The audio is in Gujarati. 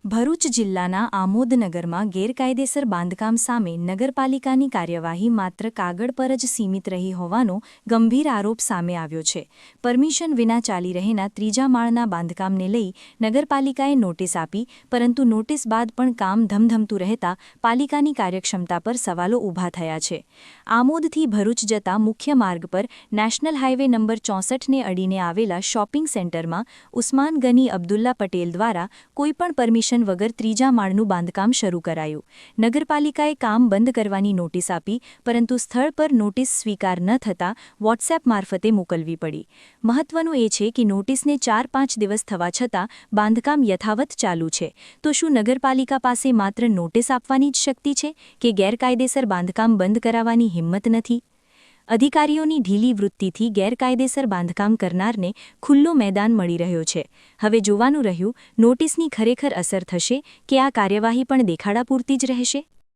ભરૂચ જિલ્લાના આમોદનગરમાં ગેરકાયદેસર બાંધકામ સામે નગરપાલિકાની કાર્યવાહી માત્ર કાગળ પર જ સીમિત રહી હોવાનો ગંભીર આરોપ સામે આવ્યો છે. પરમિશન વિના ચાલી રહેના ત્રીજા માળના બાંધકામને લઈ નગરપાલિકાએ નોટિસ આપી, પરંતુ નોટિસ બાદ પણ કામ ધમધમતું રહેતા પાલિકાની કાર્યક્ષમતા પર સવાલો ઊભા થયા છે. આમોદથી ભરૂચ જતા મુખ્ય માર્ગ પર નેશનલ હાઇવે નંબર 64ને અડીને આવેલા શોપિંગ સેન્ટરમાં ઉસ્માન ગની અબ્દુલ્લા પટેલ દ્વારા કોઈપણ પરમિશન વગર ત્રીજા માળનું બાંધકામ શરૂ કરાયું. નગરપાલિકાએ કામ બંધ કરવાની નોટિસ આપી, પરંતુ સ્થળ પર નોટિસ સ્વીકાર ન થતાં વોટ્સએપ મારફતે મોકલવી પડી. મહત્વનું એ છે કે નોટિસને 4-5 દિવસ થવા છતાં બાંધકામ યથાવત ચાલુ છે. તો શું નગરપાલિકા પાસે માત્ર નોટિસ આપવાની જ શક્તિ છે કે ગેરકાયદેસર બાંધકામ બંધ કરાવવાની હિંમત નથી? અધિકારીઓની ઢીલી વૃત્તિથી ગેરકાયદેસર બાંધકામ કરનારને ખુલ્લું મેદાન મળી રહ્યો છે. હવે જોવાનું રહ્યું, નોટિસની ખરેખર અસર થશે કે આ કાર્યવાહી પણ દેખાડા પૂરતી જ રહેશે?